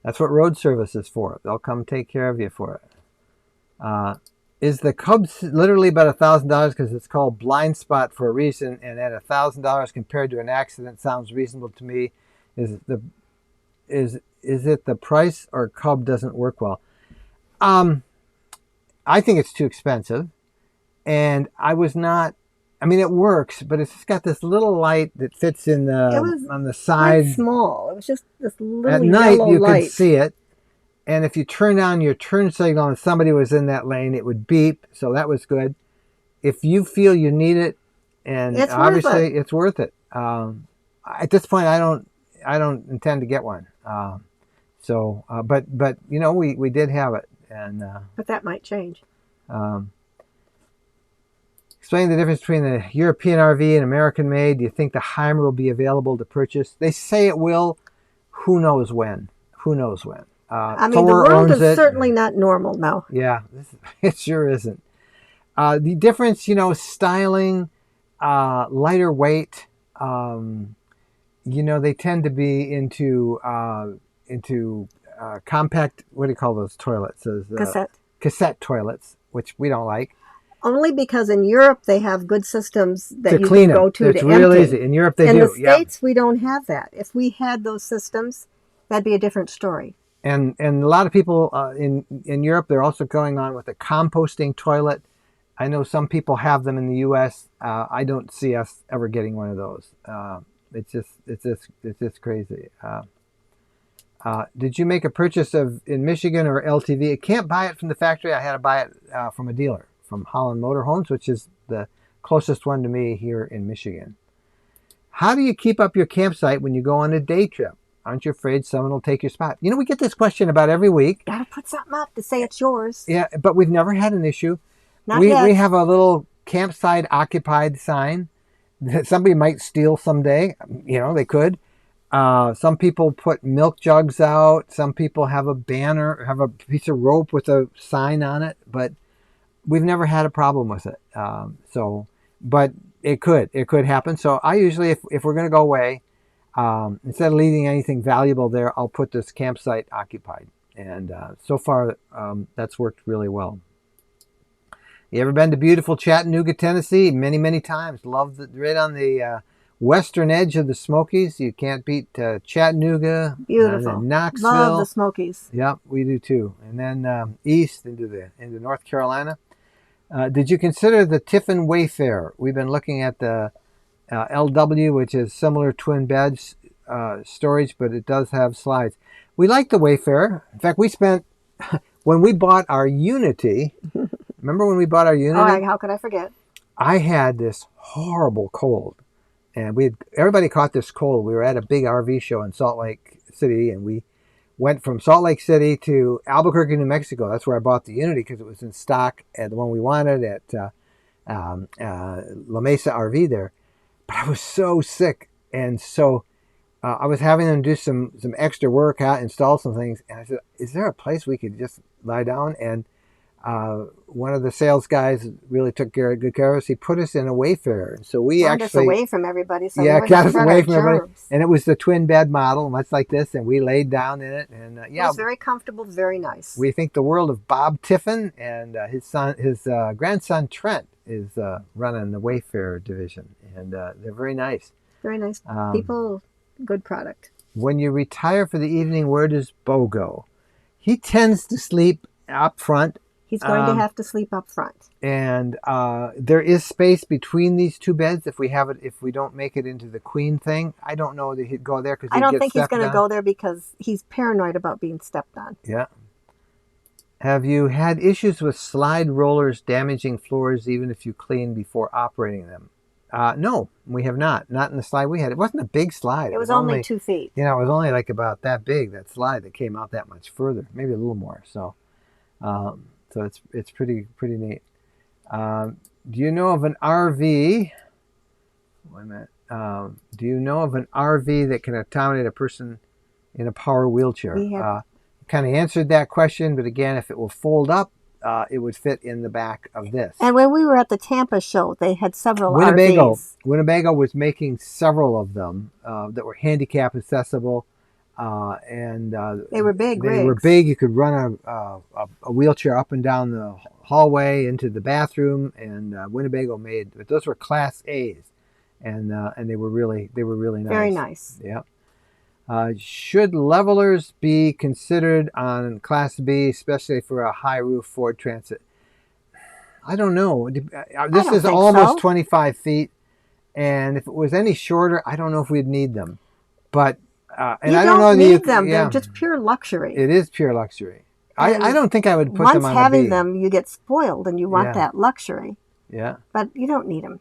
that's what road service is for. They'll come take care of you for it. Is the Cubs literally about $1,000 because it's called blind spot for a reason, and at $1,000 compared to an accident sounds reasonable to me? Is it the price or Cub doesn't work well? I think it's too expensive, and it works, but it's just got this little light that fits on the side. Quite small. It was just this little at night yellow you light. could see it, and if you turn on your turn signal and somebody was in that lane, it would beep. So that was good. If you feel you need it, and obviously it's worth it. At this point, I don't intend to get one. But we did have it, and but that might change. Explain the difference between the European RV and American made. Do you think the Heimer will be available to purchase? They say it will. Who knows when? The world is certainly not normal now. Yeah, it sure isn't. The difference, styling, lighter weight. They tend to be into compact. What do you call those toilets? Cassette toilets, which we don't like. Only because in Europe they have good systems that you clean can go to it's to real empty. Easy. In Europe they do. In the States we don't have that. If we had those systems, that'd be a different story. And a lot of people in Europe, they're also going on with a composting toilet. I know some people have them in the U.S. I don't see us ever getting one of those. It's just crazy. Did you make a purchase in Michigan or LTV? I can't buy it from the factory. I had to buy it from a dealer, from Holland Motorhomes, which is the closest one to me here in Michigan. How do you keep up your campsite when you go on a day trip? Aren't you afraid someone will take your spot? We get this question about every week. Gotta put something up to say it's yours. Yeah, but we've never had an issue. Not yet. We have a little campsite occupied sign that somebody might steal someday. They could. Some people put milk jugs out. Some people have a banner, have a piece of rope with a sign on it, but we've never had a problem with it. But it could happen. So I usually, if we're going to go away, instead of leaving anything valuable there, I'll put this campsite occupied. And so far, that's worked really well. You ever been to beautiful Chattanooga, Tennessee? Many, many times. Right on the western edge of the Smokies. You can't beat Chattanooga. Beautiful. Knoxville. Love the Smokies. Yep, we do too. And then east into North Carolina. Did you consider the Tiffin Wayfarer? We've been looking at the LW, which is similar twin beds storage, but it does have slides. We like the Wayfarer. In fact, we spent, when we bought our Unity, remember when we bought our Unity? Oh, how could I forget? I had this horrible cold, and everybody caught this cold. We were at a big RV show in Salt Lake City, and we went from Salt Lake City to Albuquerque, New Mexico. That's where I bought the Unity because it was in stock at the one we wanted at La Mesa RV there. But I was so sick, and so I was having them do some extra work, install some things, and I said, is there a place we could just lie down? And one of the sales guys really took good care of us. He put us in a Wayfarer. So we Got us actually, away from everybody, so we yeah, wouldn't got us spread away our from everybody. germs. And it was the twin bed model, much like this. And we laid down in it. And It yeah, was very comfortable, very nice. we think the world of Bob Tiffin, and his grandson Trent is running the Wayfarer division. And they're very nice. Very nice people, good product. When you retire for the evening, where does Bo go? He tends to sleep up front. He's going to have to sleep up front. And there is space between these two beds if we have it. If we don't make it into the queen thing, I don't know that he'd go there because I don't think he's going to go there because he's paranoid about being stepped on. Yeah. Have you had issues with slide rollers damaging floors even if you clean before operating them? No, we have not. Not in the slide we had. It wasn't a big slide. It was only 2 feet. You know, it was only like about that big, that slide that came out that much further, maybe a little more. So, so it's pretty neat. Do you know of an RV? Wait a minute. Do you know of an RV that can accommodate a person in a power wheelchair? Kind of answered that question, but again, if it will fold up, it would fit in the back of this. And when we were at the Tampa show, they had several Winnebago. RVs. Winnebago was making several of them that were handicap accessible. And they were big They rigs. were big. You could run a wheelchair up and down the hallway into the bathroom. And Winnebago made, but those were Class A's, and they were really nice. Very nice. Yeah. Should levelers be considered on Class B, especially for a high roof Ford Transit? I don't know. This is almost 25 feet, and if it was any shorter, I don't know if we'd need them. But and you I don't don't know need them. They're just pure luxury. It is pure luxury. I don't think I would put them on a B. Once having them, you get spoiled, and you want that luxury. Yeah. But you don't need them.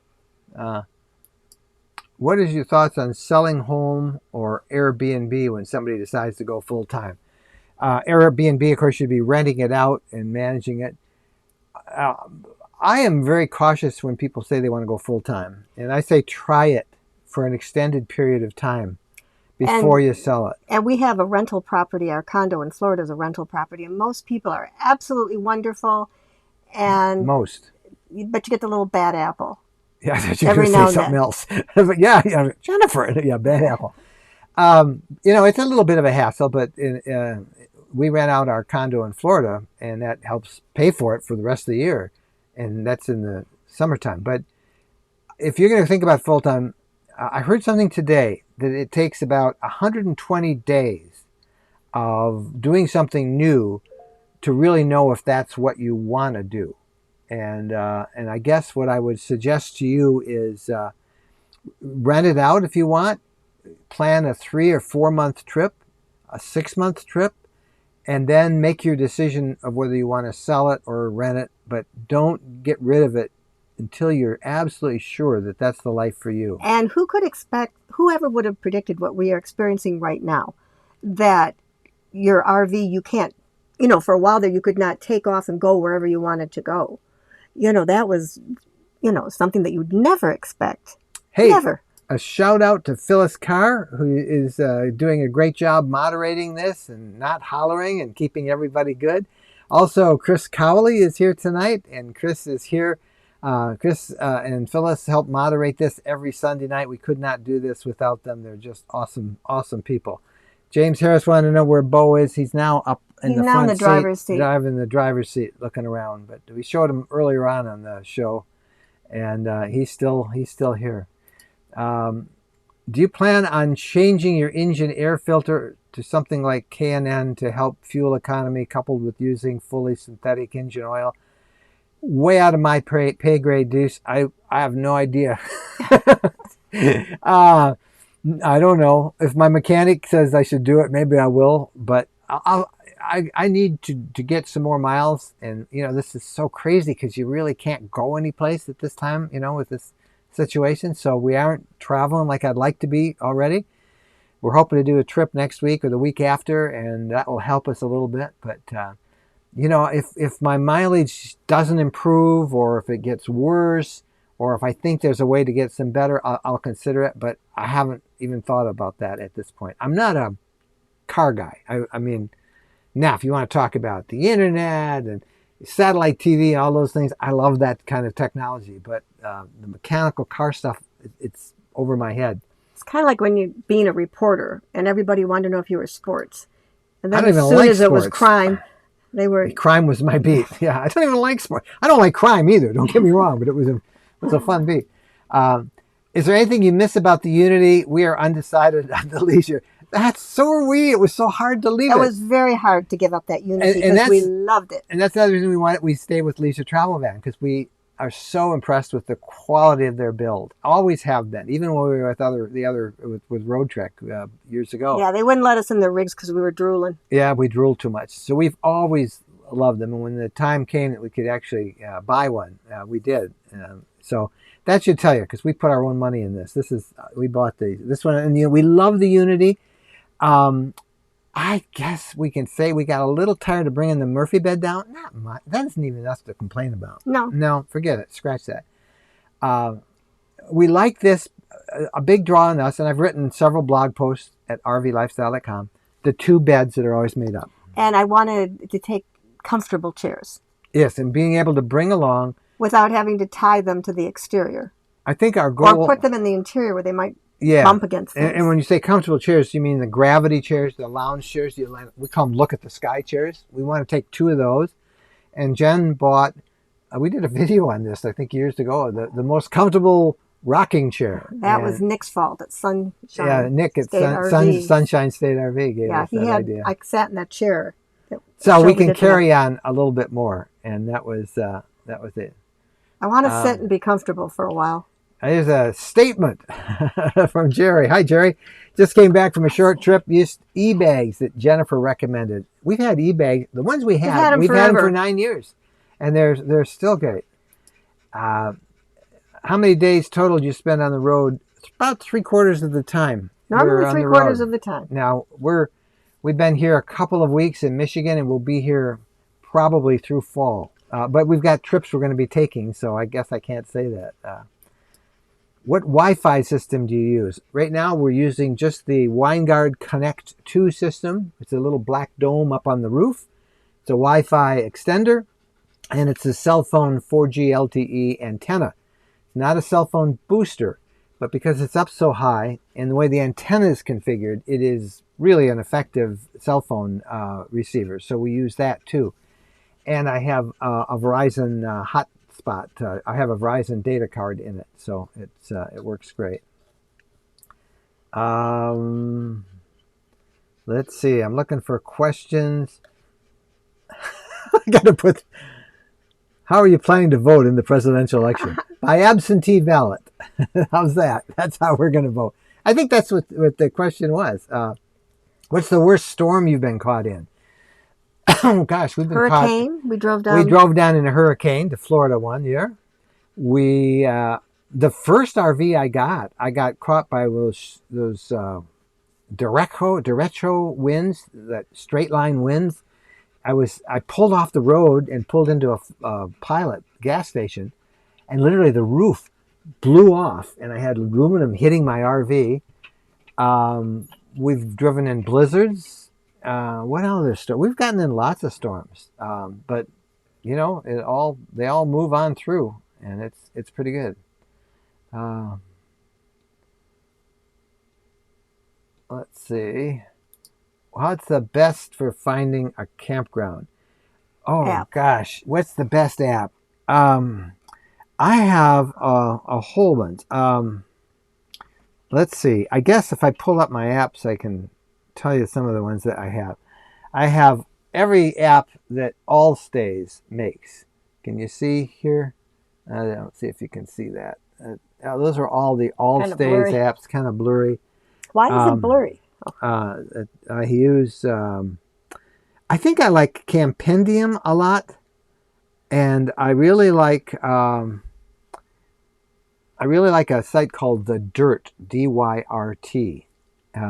What is your thoughts on selling home or Airbnb when somebody decides to go full time? Airbnb, of course, should be renting it out and managing it. I am very cautious when people say they want to go full time, and I say try it for an extended period of time before you sell it. And we have a rental property. Our condo in Florida is a rental property, and most people are absolutely wonderful. And but you get the little bad apple. Yeah, I thought you were going to say something else. But yeah, Jennifer, bad apple. It's a little bit of a hassle, but we rent out our condo in Florida, and that helps pay for it for the rest of the year, and that's in the summertime. But if you're going to think about full-time, I heard something today that it takes about 120 days of doing something new to really know if that's what you want to do. And I guess what I would suggest to you is rent it out if you want. Plan a 3 or 4 month trip, a 6 month trip, and then make your decision of whether you want to sell it or rent it. But don't get rid of it until you're absolutely sure that that's the life for you. And whoever would have predicted what we are experiencing right now, that your RV, you can't, for a while there, you could not take off and go wherever you wanted to go. That was, something that you'd never expect. Hey, never. A shout out to Phyllis Carr, who is doing a great job moderating this and not hollering and keeping everybody good. Also, Chris Cowley is here tonight, and Chris is here. Chris and Phyllis help moderate this every Sunday night. We could not do this without them. They're just awesome people. James Harris wanted to know where Bo is. He's now up in the front seat, driving the driver's seat, looking around. But we showed him earlier on the show, and he's still here. Do you plan on changing your engine air filter to something like K&N to help fuel economy, coupled with using fully synthetic engine oil? Way out of my pay grade, Deuce. I have no idea. I don't know. If my mechanic says I should do it, maybe I will. But I need to get some more miles. And, this is so crazy because you really can't go anyplace at this time, with this situation. So we aren't traveling like I'd like to be already. We're hoping to do a trip next week or the week after, and that will help us a little bit. But, if my mileage doesn't improve, or if it gets worse, or if I think there's a way to get some better, I'll consider it. But I haven't even thought about that at this point. I'm not a car guy. I mean, now if you want to talk about the internet and satellite TV, all those things. I love that kind of technology, but the mechanical car stuff, it's over my head. It's kind of like when you being a reporter and everybody wanted to know if you were sports. And I then don't as even soon like as it was sports. crime, they were... Crime was my beat. Yeah, I don't even like sports. I don't like crime either. Don't get me wrong, but it was a fun beat. Is there anything you miss about the Unity? We are undecided on the Leisure. So are we. It was so hard to leave it. It was very hard to give up that Unity And because we loved it. And that's the other reason we stay with Leisure Travel Van, because we are so impressed with the quality of their build. Always have been, even when we were with Road Trek years ago. Yeah, they wouldn't let us in their rigs because we were drooling. Yeah, we drooled too much. So we've always loved them, and when the time came that we could actually buy one, we did. So that should tell you, because we put our own money in this. We bought this one, and we love the Unity. I guess we can say we got a little tired of bringing the Murphy bed down. Not much. That isn't even us to complain about. No, forget it. Scratch that. We like this. A big draw on us, and I've written several blog posts at rvlifestyle.com. The 2 beds that are always made up. And I wanted to take comfortable chairs. Yes, and being able to bring along without having to tie them to the exterior. I think our goal, or put them in the interior where they might bump against things. And when you say comfortable chairs, you mean the gravity chairs, the lounge chairs? We call them look at the sky chairs. We want to take 2 of those. And Jen bought, we did a video on this, I think years ago, the most comfortable rocking chair. That was Nick's fault at Sunshine. Yeah, Nick at Sunshine State RV gave us that idea. I sat in that chair. So we can carry on a little bit more, and that was it. I want to sit and be comfortable for a while. There's a statement from Jerry. Hi, Jerry. Just came back from a short trip. Used e-bags that Jennifer recommended. We've had e-bags. The ones we've had them for 9 years, and they're still great. How many days total do you spend on the road? It's about 3/4 of the time. Normally 3/4 of the time. Now we've been here a couple of weeks in Michigan, and we'll be here probably through fall. But we've got trips we're going to be taking, so I guess I can't say that. What Wi-Fi system do you use? Right now, we're using just the Winegard Connect 2 system. It's a little black dome up on the roof. It's a Wi-Fi extender, and it's a cell phone 4G LTE antenna. It's not a cell phone booster, but because it's up so high and the way the antenna is configured, it is really an effective cell phone receiver. So we use that too. And I have a Verizon hotspot. I have a Verizon data card in it, so it works great. Let's see. I'm looking for questions. I got to put. How are you planning to vote in the presidential election? By absentee ballot. How's that? That's how we're going to vote. I think that's what the question was. What's the worst storm you've been caught in? Oh gosh, we've been hurricane. We drove down. We drove down in a hurricane, the Florida one. Yeah, the first RV I got caught by those derecho winds, that straight line winds. I pulled off the road and pulled into a Pilot gas station, and literally the roof blew off, and I had aluminum hitting my RV. We've driven in blizzards. What other storm? We've gotten in lots of storms, but they all move on through, and it's pretty good. Let's see. What's the best for finding a campground? Oh gosh, what's the best app? I have a whole bunch. Let's see. I guess if I pull up my apps, I can tell you some of the ones that I have. I have every app that Allstays makes. Can you see here? I don't see if you can see that. Those are all the Allstays apps, kind of blurry. Why is it blurry? I use, I think I like Campendium a lot, and I really like a site called The Dyrt, DYRT.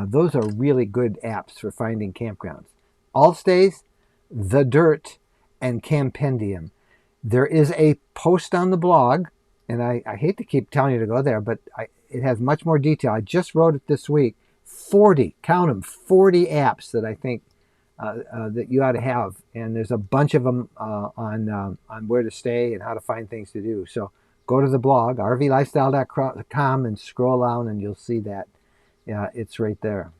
Those are really good apps for finding campgrounds. Allstays, The Dyrt, and Campendium. There is a post on the blog, and I hate to keep telling you to go there, but it has much more detail. I just wrote it this week. 40, count them, 40 apps that I think that you ought to have. And there's a bunch of them on where to stay and how to find things to do. So go to the blog, rvlifestyle.com, and scroll down and you'll see that. Yeah, it's right there.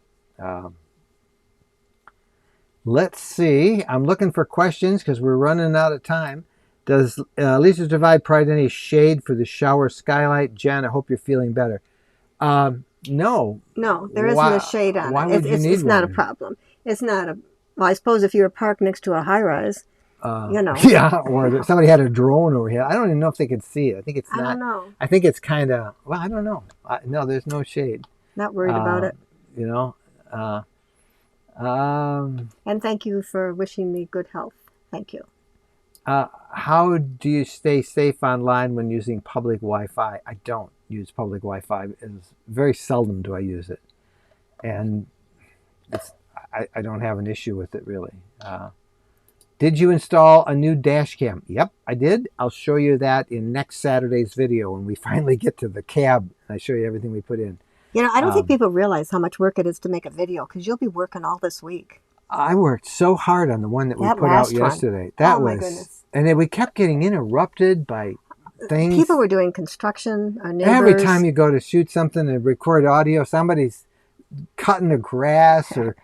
Let's see. I'm looking for questions because we're running out of time. Does Lisa's Divide provide any shade for the shower skylight? Jen, I hope you're feeling better. No. No, there isn't a shade on why it. would you need It's not a one? problem. It's not a. Well, I suppose if you're parked next to a high rise, you know. Yeah, or somebody had a drone over here. I don't even know if they could see it. I think it's not. I don't know. I think it's kind of. Well, I don't know. No, there's no shade. Not worried about it. You know. And thank you for wishing me good health. Thank you. How do you stay safe online when using public Wi-Fi? I don't use public Wi-Fi. It's very seldom do I use it, and I don't have an issue with it really. Did you install a new dash cam? Yep, I did. I'll show you that in next Saturday's video when we finally get to the cab. I show you everything we put in. You know, I don't think people realize how much work it is to make a video because you'll be working all this week. I worked so hard on the one that we put out yesterday. That was, my goodness. And then we kept getting interrupted by things. People were doing construction. Our neighbors. Every time you go to shoot something and record audio, somebody's cutting the grass or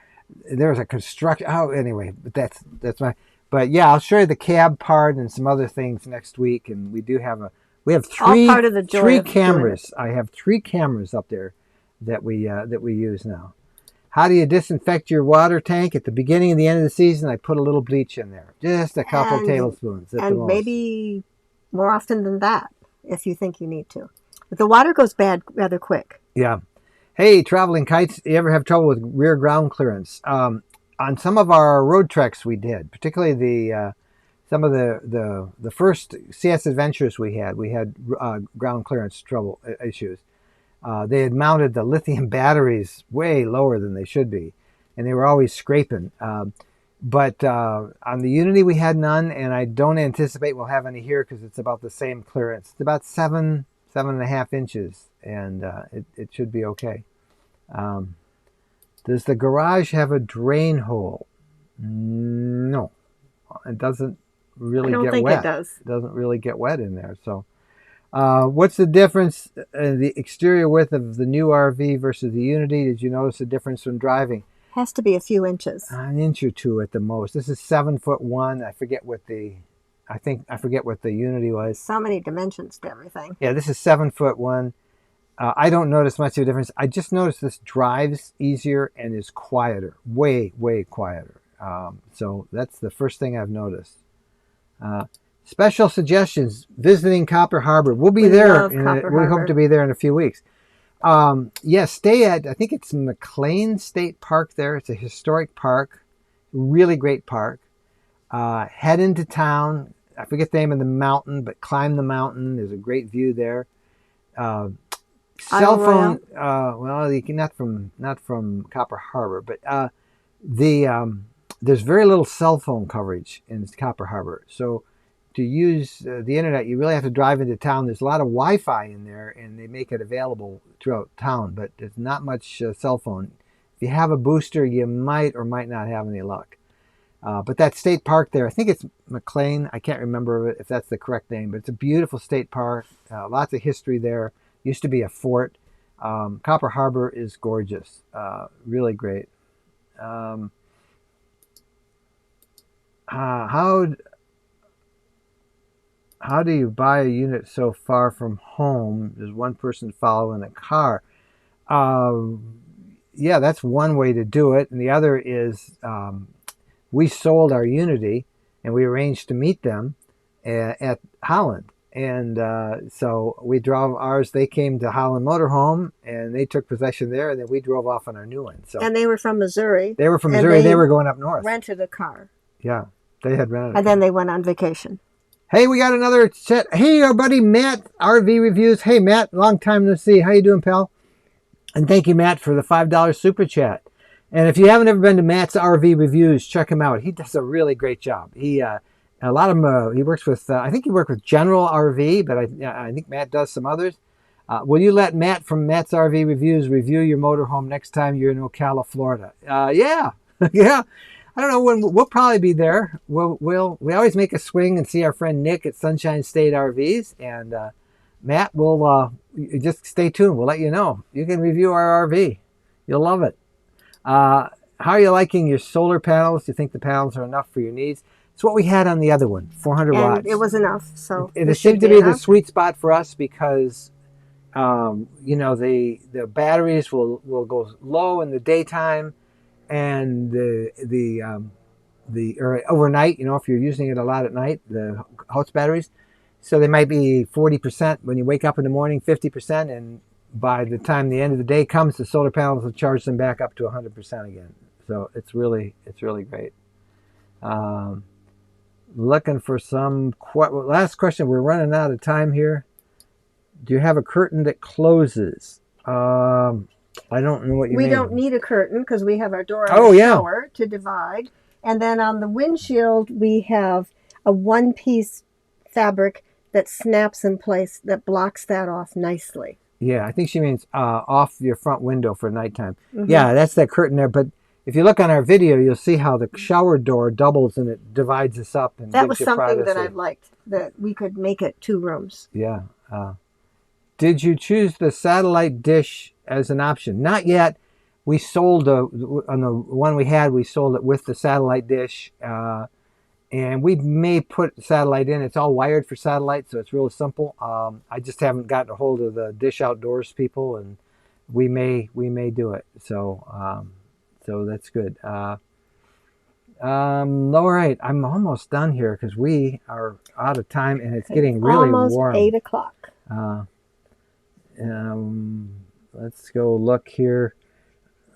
there was a construction. Oh, anyway, but that's my. But yeah, I'll show you the cab part and some other things next week. And we have three all part of the joy three of cameras. I have 3 cameras up there that we use now. How do you disinfect your water tank? At the beginning and the end of the season, I put a little bleach in there. Just a couple tablespoons. And maybe more often than that, if you think you need to. But the water goes bad rather quick. Yeah. Hey, Traveling Kites, you ever have trouble with rear ground clearance? On some of our road treks we did, particularly some of the first CS Adventures we had ground clearance trouble issues. They had mounted the lithium batteries way lower than they should be, and they were always scraping. But on the Unity, we had none, and I don't anticipate we'll have any here because it's about the same clearance. It's about 7.5 inches, and it should be okay. Does the garage have a drain hole? No, it doesn't really get wet. I don't think it does. It doesn't really get wet in there, so. What's the difference in the exterior width of the new RV versus the Unity? Did you notice a difference when driving? Has to be a few inches. An inch or two at the most. This is 7'1". I forget what the Unity was. So many dimensions to everything. Yeah, this is 7'1". I don't notice much of a difference. I just noticed this drives easier and is quieter, way quieter. So that's the first thing I've noticed. Special suggestions, visiting Copper Harbor. We'll be there. We hope to be there in a few weeks. Stay at, I think it's McLean State Park there. It's a historic park, really great park. Head into town. I forget the name of the mountain, but climb the mountain. There's a great view there. Cell phone, well, you can not from Copper Harbor, but there's very little cell phone coverage in Copper Harbor. So to use the internet, you really have to drive into town. There's a lot of Wi-Fi in there, and they make it available throughout town, but there's not much cell phone. If you have a booster, you might or might not have any luck. But that state park there, I think it's McLean. I can't remember if that's the correct name, but it's a beautiful state park. Lots of history there. Used to be a fort. Copper Harbor is gorgeous. Really great. How do you buy a unit so far from home? Does one person follow in a car? Yeah, that's one way to do it. And the other is we sold our Unity and we arranged to meet them at Holland. And so we drove ours. They came to Holland Motorhome and they took possession there. And then we drove off on our new one. So, and they were from Missouri. They were from Missouri. They were going up north. Rented a car. Yeah, they had rented. And then they went on vacation. Hey, we got another set. Hey, our buddy Matt, RV Reviews. Hey, Matt, long time no see. How you doing, pal? And thank you, Matt, for the $5 super chat. And if you haven't ever been to Matt's RV Reviews, check him out. He does a really great job. He a lot of them. He works with. I think he worked with General RV, but I think Matt does some others. Will you let Matt from Matt's RV Reviews review your motorhome next time you're in Ocala, Florida? Yeah, yeah. I don't know when we'll probably be there. We always make a swing and see our friend Nick at Sunshine State RVs, and Matt will just stay tuned. We'll let you know. You can review our RV. You'll love it. How are you liking your solar panels? Do you think the panels are enough for your needs? It's what we had on the other one, 400 And watts. it was enough. So it seemed to be the sweet spot for us because you know, the batteries will go low in the daytime, and or overnight, you know, if you're using it a lot at night, the house batteries, so they might be 40% when you wake up in the morning, 50%, and by the time the end of the day comes, the solar panels will charge them back up to 100% again. So it's really great. Looking for some last question. We're running out of time here. Do you have a curtain that closes? I don't know what you mean. We don't need a curtain because we have our door on the shower to divide. And then on the windshield, we have a one-piece fabric that snaps in place that blocks that off nicely. Yeah, I think she means off your front window for nighttime. Mm-hmm. Yeah, that's that curtain there. But if you look on our video, you'll see how the shower door doubles and it divides us up. And that was something that I liked, that we could make it 2 rooms. Yeah. Did you choose the satellite dish as an option? Not yet. We sold on the one we had. We sold it with the satellite dish, and we may put satellite in. It's all wired for satellite, so it's really simple. I just haven't gotten a hold of the Dish Outdoors people, and we may do it. So so that's good. All right, I'm almost done here because we are out of time, and it's getting really almost warm. 8 o'clock. Let's go look here.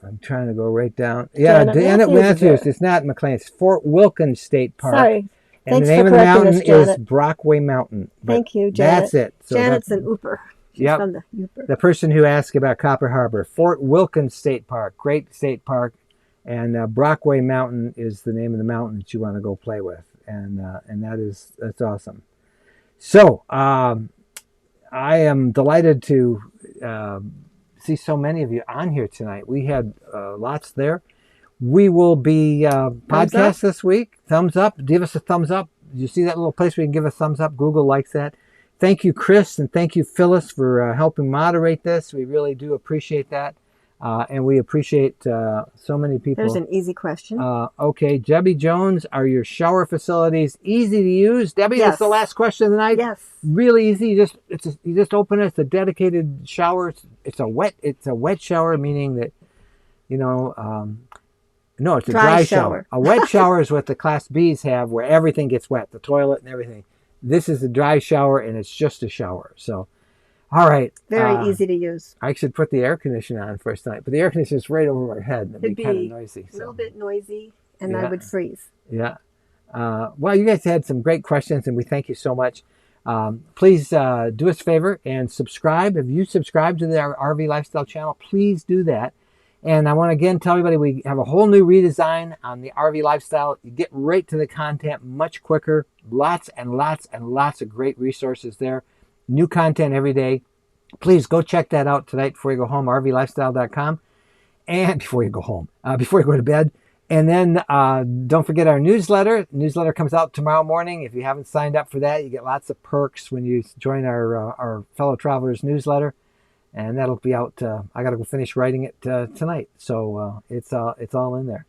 I'm trying to go right down. Yeah, Janet Matthews. It's not McLean. It's Fort Wilkins State Park. Sorry. And Thanks the name for of the mountain us, Janet. is Brockway Mountain. Thank you, Janet. That's it. So Janet's an Ooper. She's from the Ooper. The person who asked about Copper Harbor. Fort Wilkins State Park. Great state park. And Brockway Mountain is the name of the mountain that you want to go play with. And that's awesome. So, I am delighted to see so many of you on here tonight. We had lots there. We will be podcast this week. Thumbs up. Give us a thumbs up. You see that little place where you can give a thumbs up? Google likes that. Thank you, Chris, and thank you, Phyllis, for helping moderate this. We really do appreciate that. And we appreciate so many people. There's an easy question. Okay, Debbie Jones, are your shower facilities easy to use? Debbie, yes. That's the last question of the night. Yes. Really easy. You just open it. It's a dedicated shower. It's a wet shower, meaning that, you know, no, it's a dry shower. A wet shower is what the Class Bs have, where everything gets wet, the toilet and everything. This is a dry shower, and it's just a shower. So. All right. Very easy to use. I should put the air conditioner on first night, but the air conditioner is right over our head. It'd be kind of noisy. A little bit noisy, and I would freeze. Yeah. Well, you guys had some great questions, and we thank you so much. Please do us a favor and subscribe. If you subscribe to our RV Lifestyle channel, please do that. And I want to again tell everybody we have a whole new redesign on the RV Lifestyle. You get right to the content much quicker. Lots and lots and lots of great resources there. New content every day. Please go check that out tonight before you go home, rvlifestyle.com. And before you go home, before you go to bed. And then don't forget our newsletter. The newsletter comes out tomorrow morning. If you haven't signed up for that, you get lots of perks when you join our Fellow Travelers newsletter. And that'll be out. I got to go finish writing it tonight. So it's all in there.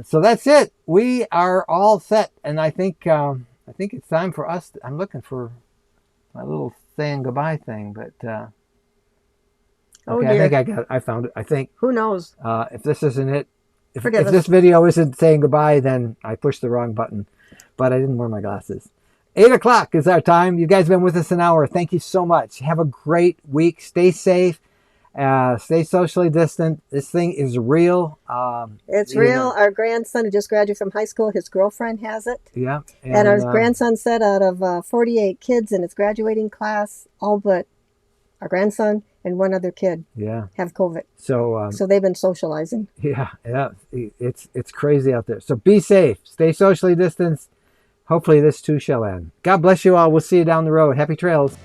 So that's it. We are all set. And I think it's time for us. I'm looking for my little saying goodbye thing, but okay, dear. I found it. I think. Who knows? If this isn't it, if this video isn't saying goodbye, then I pushed the wrong button. But I didn't wear my glasses. 8 o'clock is our time. You guys have been with us an hour. Thank you so much. Have a great week. Stay safe. Stay socially distant. This thing is real. It's real. Our grandson who just graduated from high school, his girlfriend has it. Yeah. And our grandson said out of 48 kids in his graduating class, all but our grandson and one other kid have COVID. So they've been socializing. Yeah. It's crazy out there. So be safe. Stay socially distanced. Hopefully this too shall end. God bless you all. We'll see you down the road. Happy trails.